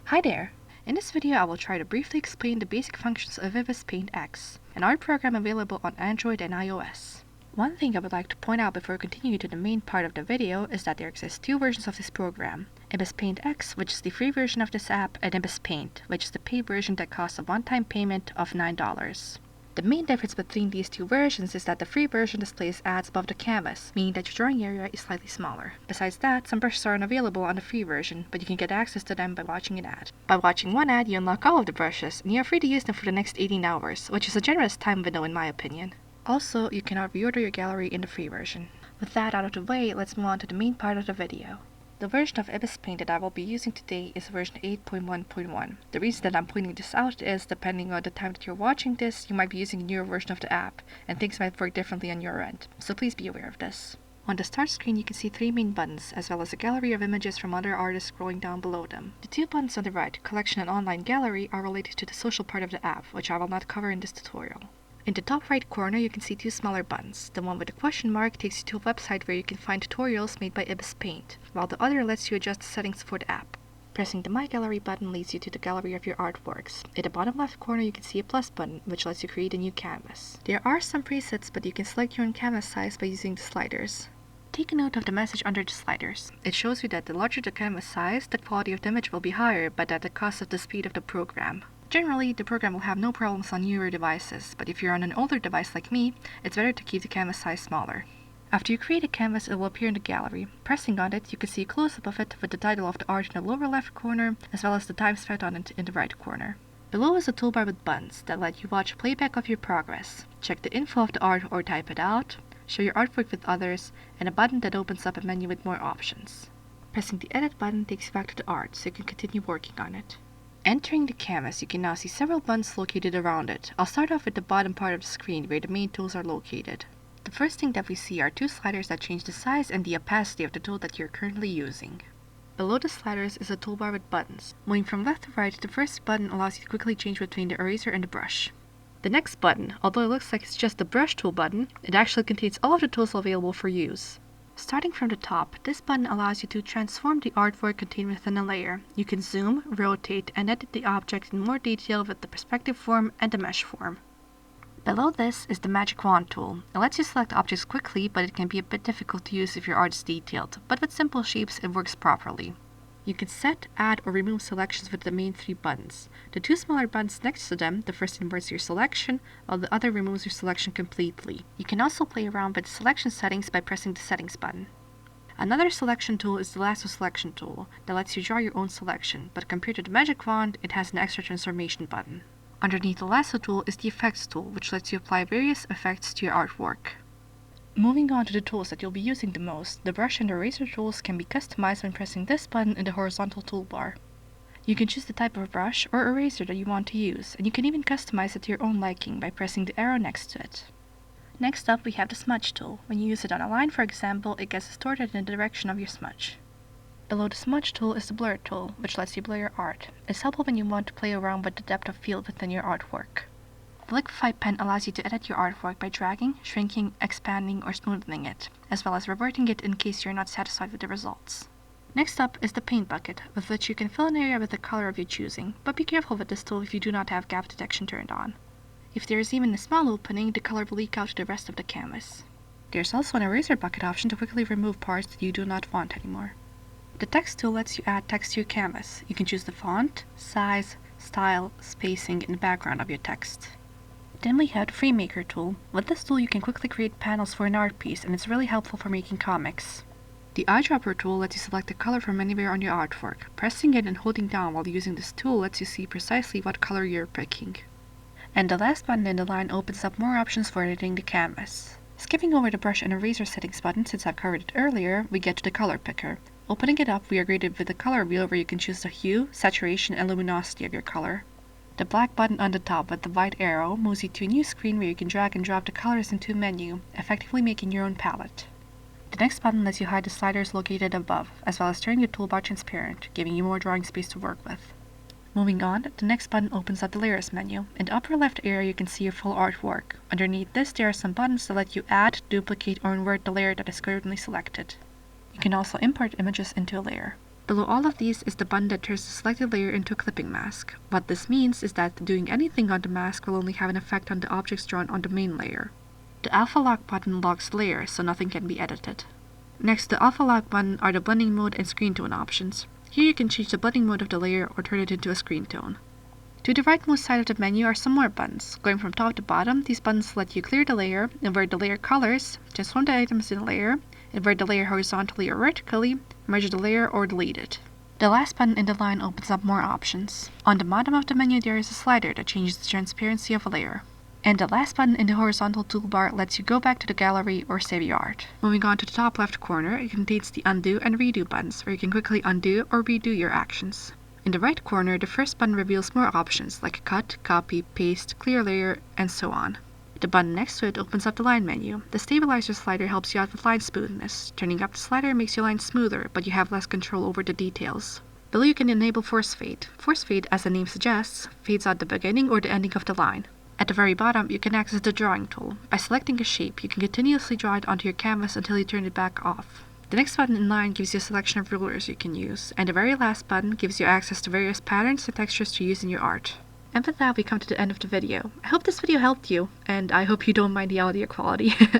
Hi there! In this video I will try to briefly explain the basic functions of IbisPaint X, an art program available on Android and iOS. One thing I would like to point out before continuing to the main part of the video is that there exist two versions of this program, IbisPaint X, which is the free version of this app, and IbisPaint, which is the paid version that costs a one-time payment of $9. The main difference between these two versions is that the free version displays ads above the canvas, meaning that your drawing area is slightly smaller. Besides that, some brushes are unavailable on the free version, but you can get access to them by watching an ad. By watching one ad, you unlock all of the brushes, and you are free to use them for the next 18 hours, which is a generous time window in my opinion. Also, you cannot reorder your gallery in the free version. With that out of the way, let's move on to the main part of the video. The version of IbisPaint that I will be using today is version 8.1.1. The reason that I'm pointing this out is, depending on the time that you're watching this, you might be using a newer version of the app, and things might work differently on your end, so please be aware of this. On the start screen you can see three main buttons, as well as a gallery of images from other artists scrolling down below them. The two buttons on the right, Collection and Online Gallery, are related to the social part of the app, which I will not cover in this tutorial. In the top right corner you can see two smaller buttons. The one with the question mark takes you to a website where you can find tutorials made by IbisPaint, while the other lets you adjust the settings for the app. Pressing the My Gallery button leads you to the gallery of your artworks. In the bottom left corner you can see a plus button, which lets you create a new canvas. There are some presets, but you can select your own canvas size by using the sliders. Take a note of the message under the sliders. It shows you that the larger the canvas size, the quality of the image will be higher, but at the cost of the speed of the program. Generally, the program will have no problems on newer devices, but if you're on an older device like me, it's better to keep the canvas size smaller. After you create a canvas, it will appear in the gallery. Pressing on it, you can see a close-up of it with the title of the art in the lower left corner, as well as the time spent on it in the right corner. Below is a toolbar with buttons that let you watch playback of your progress, check the info of the art or type it out, show your artwork with others, and a button that opens up a menu with more options. Pressing the edit button takes you back to the art, so you can continue working on it. Entering the canvas, you can now see several buttons located around it. I'll start off with the bottom part of the screen where the main tools are located. The first thing that we see are two sliders that change the size and the opacity of the tool that you're currently using. Below the sliders is a toolbar with buttons. Moving from left to right, the first button allows you to quickly change between the eraser and the brush. The next button, although it looks like it's just the brush tool button, it actually contains all of the tools available for use. Starting from the top, this button allows you to transform the artwork contained within a layer. You can zoom, rotate, and edit the object in more detail with the perspective form and the mesh form. Below this is the Magic Wand tool. It lets you select objects quickly, but it can be a bit difficult to use if your art is detailed, but with simple shapes it works properly. You can set, add, or remove selections with the main three buttons. The two smaller buttons next to them, the first inverts your selection, while the other removes your selection completely. You can also play around with the selection settings by pressing the settings button. Another selection tool is the Lasso Selection tool that lets you draw your own selection, but compared to the Magic Wand, it has an extra transformation button. Underneath the Lasso tool is the Effects tool, which lets you apply various effects to your artwork. Moving on to the tools that you'll be using the most, the brush and the eraser tools can be customized when pressing this button in the horizontal toolbar. You can choose the type of brush or eraser that you want to use, and you can even customize it to your own liking by pressing the arrow next to it. Next up we have the Smudge tool. When you use it on a line, for example, it gets distorted in the direction of your smudge. Below the Smudge tool is the Blur tool, which lets you blur your art. It's helpful when you want to play around with the depth of field within your artwork. The Liquify pen allows you to edit your artwork by dragging, shrinking, expanding, or smoothing it, as well as reverting it in case you're not satisfied with the results. Next up is the Paint bucket, with which you can fill an area with the color of your choosing, but be careful with this tool if you do not have gap detection turned on. If there is even a small opening, the color will leak out to the rest of the canvas. There's also an eraser bucket option to quickly remove parts that you do not want anymore. The Text tool lets you add text to your canvas. You can choose the font, size, style, spacing, and background of your text. Then we have the Freemaker tool. With this tool you can quickly create panels for an art piece, and it's really helpful for making comics. The Eyedropper tool lets you select the color from anywhere on your artwork. Pressing it and holding down while using this tool lets you see precisely what color you're picking. And the last button in the line opens up more options for editing the canvas. Skipping over the brush and eraser settings button since I've covered it earlier, we get to the color picker. Opening it up, we are greeted with the color wheel where you can choose the hue, saturation, and luminosity of your color. The black button on the top with the white arrow moves you to a new screen where you can drag and drop the colors into a menu, effectively making your own palette. The next button lets you hide the sliders located above, as well as turning the toolbar transparent, giving you more drawing space to work with. Moving on, the next button opens up the Layers menu. In the upper left area you can see your full artwork. Underneath this there are some buttons that let you add, duplicate, or invert the layer that is currently selected. You can also import images into a layer. Below all of these is the button that turns the selected layer into a clipping mask. What this means is that doing anything on the mask will only have an effect on the objects drawn on the main layer. The alpha lock button locks the layer, so nothing can be edited. Next to the alpha lock button are the blending mode and screen tone options. Here you can change the blending mode of the layer or turn it into a screen tone. To the rightmost side of the menu are some more buttons. Going from top to bottom, these buttons let you clear the layer, invert the layer colors, transform the items in the layer, invert the layer horizontally or vertically, merge the layer, or delete it. The last button in the line opens up more options. On the bottom of the menu there is a slider that changes the transparency of a layer. And the last button in the horizontal toolbar lets you go back to the gallery or save your art. Moving on to the top left corner, it contains the undo and redo buttons, where you can quickly undo or redo your actions. In the right corner, the first button reveals more options like cut, copy, paste, clear layer, and so on. The button next to it opens up the line menu. The stabilizer slider helps you out with line smoothness. Turning up the slider makes your line smoother, but you have less control over the details. Below you can enable force fade. Force fade, as the name suggests, fades out the beginning or the ending of the line. At the very bottom, you can access the drawing tool. By selecting a shape, you can continuously draw it onto your canvas until you turn it back off. The next button in line gives you a selection of rulers you can use, and the very last button gives you access to various patterns and textures to use in your art. And with that, we come to the end of the video. I hope this video helped you, and I hope you don't mind the audio quality.